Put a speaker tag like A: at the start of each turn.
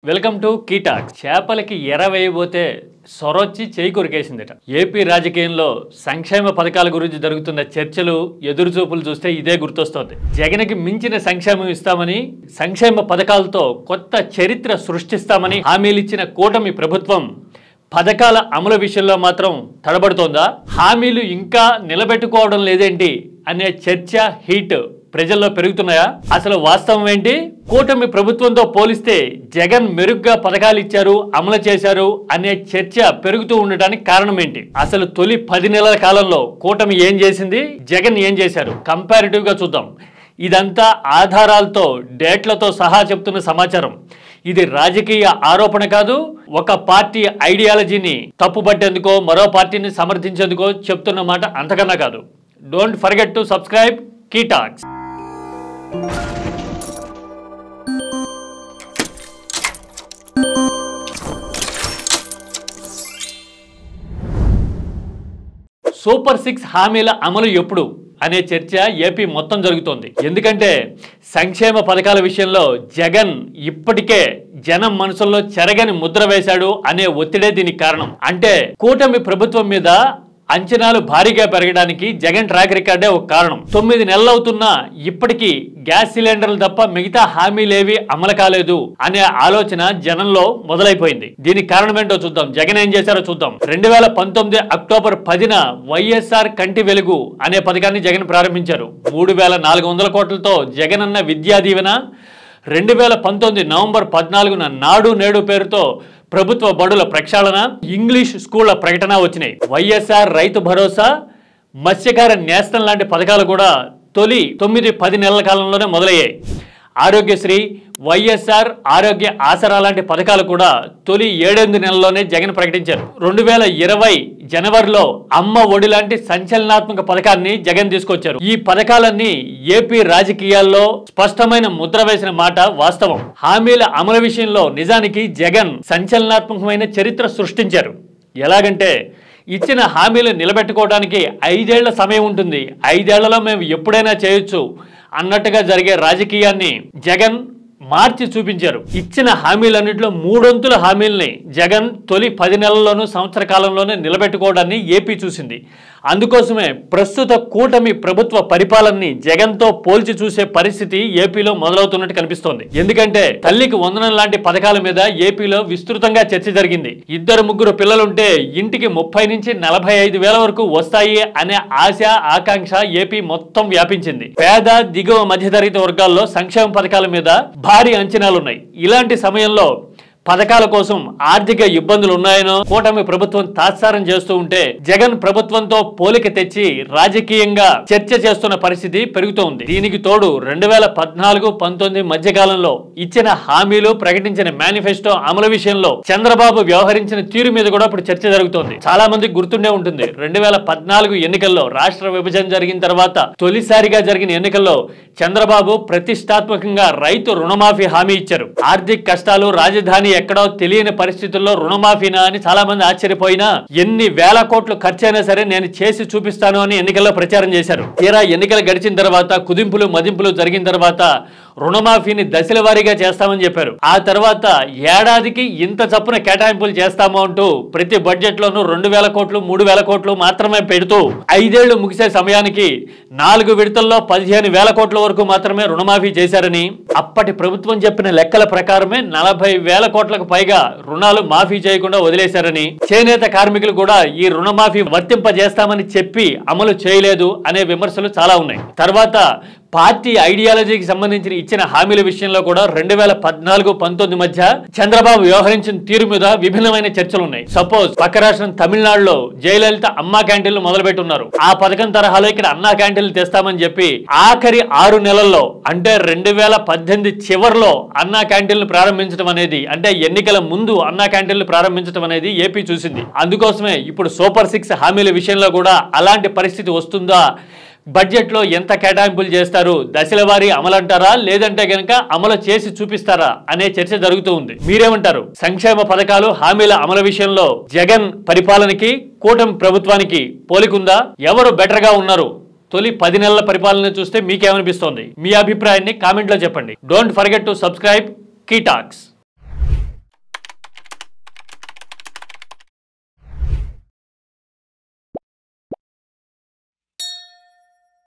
A: Welcome to కీటాక్. చేపలకి ఎర వేయబోతే సొరొచ్చి చేయి కొరికేసిందట. ఏపీ రాజకీయంలో సంక్షేమ పథకాల గురించి జరుగుతున్న చర్చలు, ఎదురుచూపులు చూస్తే ఇదే గుర్తొస్తోంది. జగన్కి మించిన సంక్షేమం ఇస్తామని, సంక్షేమ పథకాలతో కొత్త చరిత్ర సృష్టిస్తామని హామీలిచ్చిన కూటమి ప్రభుత్వం పథకాల అమలు విషయంలో మాత్రం తడబడుతోందా? హామీలు ఇంకా నిలబెట్టుకోవడం లేదేంటి అనే చర్చ, హీట్ ప్రజల్లో పెరుగుతున్నాయా? అసలు వాస్తవం ఏంటి? కూటమి ప్రభుత్వంతో పోలిస్తే జగన్ మెరుగ్గా పథకాలు ఇచ్చారు, అమలు చేశారు అనే చర్చ పెరుగుతూ ఉండడానికి కారణం ఏంటి? అసలు తొలి 10 నెలల కాలంలో కూటమి ఏం చేసింది, జగన్ ఏం చేశారు, కంపారిటివ్ గా చూద్దాం. ఇదంతా ఆధారాలతో, డేట్లతో సహా చెప్తున్న సమాచారం. ఇది రాజకీయ ఆరోపణ కాదు, ఒక పార్టీ ఐడియాలజీని తప్పుపట్టేందుకో, మరో పార్టీని సమర్థించేందుకో చెప్తున్న మాట అంతకన్నా కాదు. డోంట్ ఫర్గెట్ టు సబ్స్క్రైబ్ కీటాక్స్. సూపర్ 6 హామీల అమలు ఎప్పుడు అనే చర్చ ఏపీ మొత్తం జరుగుతోంది. ఎందుకంటే సంక్షేమ పథకాల విషయంలో జగన్ ఇప్పటికే జనం మనసుల్లో చెరగని ముద్ర వేశాడు అనే ఒత్తిడే దీనికి కారణం. అంటే కూటమి ప్రభుత్వం మీద అంచనాలు భారీగా పెరగడానికి జగన్ ట్రాక్ రికార్డే ఒక కారణం. 9 నెలలు అవుతున్నా ఇప్పటికీ గ్యాస్ సిలిండర్లు తప్ప మిగతా హామీలేవి అమలు కాలేదు అనే ఆలోచన జనంలో మొదలైపోయింది. దీనికి కారణం ఏంటో చూద్దాం. జగన్ ఏం చేశారో చూద్దాం. 2019 అక్టోబర్ 10న వైఎస్ఆర్ కంటి వెలుగు అనే పథకాన్ని జగన్ ప్రారంభించారు. 3,400 కోట్లతో జగన్ అన్న విద్యా దీవెన, 2019 నవంబర్ 14న నాడు నేడు పేరుతో ప్రభుత్వ బడుల ప్రక్షాళన, ఇంగ్లీష్ స్కూళ్ల ప్రకటన వచ్చినాయి. వైఎస్ఆర్ రైతు భరోసా, మత్స్యకార నేస్తం లాంటి పథకాలు కూడా తొలి 9-10 నెలల కాలంలోనే మొదలయ్యాయి. ఆరోగ్యశ్రీ, వైఎస్ఆర్ ఆరోగ్య ఆసరా లాంటి పథకాలు కూడా తొలి 7-8 నెలల్లోనే జగన్ ప్రకటించారు. 2020 జనవరిలో అమ్మ ఒడి లాంటి సంచలనాత్మక పథకాన్ని జగన్ తీసుకొచ్చారు. ఈ పథకాలన్నీ ఏపీ రాజకీయాల్లో స్పష్టమైన ముద్ర వేసిన మాట వాస్తవం. హామీల అమలు విషయంలో నిజానికి జగన్ సంచలనాత్మకమైన చరిత్ర సృష్టించారు. ఎలాగంటే ఇచ్చిన హామీలు నిలబెట్టుకోవడానికి 5 ఏళ్ల సమయం ఉంటుంది, 5 ఏళ్లలో మేము ఎప్పుడైనా చేయొచ్చు అన్నట్టుగా జరిగే రాజకీయాన్ని జగన్ మార్చి చూపించారు. ఇచ్చిన హామీలన్నింటిలో 3/4 హామీల్ని జగన్ తొలి 10 నెలల్లోనూ, సంవత్సర కాలంలోనే నిలబెట్టుకోవడాన్ని ఏపీ చూసింది. అందుకోసమే ప్రస్తుత కూటమి ప్రభుత్వ పరిపాలనని జగన్తో పోల్చి చూసే పరిస్థితి ఏపీలో మొదలవుతున్నట్టు కనిపిస్తోంది. ఎందుకంటే తల్లికి వందనం లాంటి పథకాల మీద ఏపీలో విస్తృతంగా చర్చ జరిగింది. 2-3 పిల్లలుంటే ఇంటికి 30 నుంచి 45 వేల వరకు వస్తాయి అనే ఆశ, ఆకాంక్ష ఏపీ మొత్తం వ్యాపించింది. పేద, దిగువ మధ్యతరగతి వర్గాల్లో సంక్షేమ పథకాల మీద భారీ అంచనాలున్నాయి. ఇలాంటి సమయంలో పథకాల కోసం ఆర్థిక ఇబ్బందులు ఉన్నాయనో కూటమి ప్రభుత్వం తాత్సారం చేస్తూ ఉంటే జగన్ ప్రభుత్వంతో పోలిక తెచ్చి రాజకీయంగా చర్చ చేస్తున్న పరిస్థితి పెరుగుతోంది. దీనికి తోడు 2014-19 మధ్యకాలంలో ఇచ్చిన హామీలు, ప్రకటించిన మేనిఫెస్టో అమలు విషయంలో చంద్రబాబు వ్యవహరించిన తీరు మీద కూడా ఇప్పుడు చర్చ జరుగుతోంది. చాలా మందికి గుర్తుండే ఉంటుంది. 2014 ఎన్నికల్లో, రాష్ట్ర విభజన జరిగిన తర్వాత తొలిసారిగా జరిగిన ఎన్నికల్లో చంద్రబాబు ప్రతిష్టాత్మకంగా రైతు రుణమాఫీ హామీ ఇచ్చారు. ఆర్థిక కష్టాలు, రాజధాని ఎక్కడో తెలియని పరిస్థితుల్లో రుణమాఫీనా అని చాలా మంది ఆశ్చర్యపోయినా, ఎన్ని వేల కోట్లు ఖర్చైనా సరే నేను చేసి చూపిస్తాను అని ఎన్నికల్లో ప్రచారం చేశారు. తీరా ఎన్నికలు గడిచిన తర్వాత, కుదింపులు మదింపులు జరిగిన తర్వాత రుణమాఫీని దశల వారీగా చేస్తామని చెప్పారు. ఆ తర్వాత ఏడాదికి ఇంత చప్పున కేటాయింపులు చేస్తాము అంటూ ప్రతి బడ్జెట్ లోనూ 2,000 కోట్లు, 3,000 కోట్లు మాత్రమే పెడుతూ 5 ఏళ్లు ముగిసే సమయానికి 4 విడతల్లో 15,000 కోట్ల వరకు మాత్రమే రుణమాఫీ చేశారని, అప్పటి ప్రభుత్వం చెప్పిన లెక్కల ప్రకారమే 40,000 కోట్లకు పైగా రుణాలు మాఫీ చేయకుండా వదిలేశారని, చేనేత కార్మికులు కూడా ఈ రుణమాఫీ వర్తింపజేస్తామని చెప్పి అమలు చేయలేదు అనే విమర్శలు చాలా ఉన్నాయి. తర్వాత పార్టీ ఐడియాలజీకి సంబంధించిన ఇచ్చిన హామీల విషయంలో కూడా 2014-19 మధ్య చంద్రబాబు వ్యవహరించిన తీరు మీద విభిన్నమైన చర్చలు ఉన్నాయి. సపోజ్ పక్క రాష్ట్రం తమిళనాడులో జయలలిత అన్నా క్యాంటీన్లు మొదలుపెట్టున్నారు. ఆ పథకం తరహాలో ఇక్కడ అన్నా క్యాంటీన్లు తెస్తామని చెప్పి ఆఖరి 6 నెలల్లో, అంటే 2018 చివరిలో అన్నా క్యాంటీన్లు ప్రారంభించడం అనేది, అంటే ఎన్నికల ముందు అన్నా క్యాంటీన్లు ప్రారంభించడం అనేది ఏపీ చూసింది. అందుకోసమే ఇప్పుడు సూపర్ 6 హామీల విషయంలో కూడా అలాంటి పరిస్థితి వస్తుందా, బడ్జెట్లో ఎంత కేటాయింపులు చేస్తారు, దశల వారీ అమలు అంటారా, లేదంటే గనక అమలు చేసి చూపిస్తారా అనే చర్చ జరుగుతూ ఉంది. మీరేమంటారు? సంక్షేమ పథకాలు, హామీల అమలు విషయంలో జగన్ పరిపాలనకి, కూటమి ప్రభుత్వానికి పోలికుందా? ఎవరు బెటర్ గా ఉన్నారు? తొలి 10 నెలల పరిపాలన చూస్తే మీకేమనిపిస్తోంది? మీ అభిప్రాయాన్ని కామెంట్లో చెప్పండి. Don't forget to subscribe కీటాక్స్.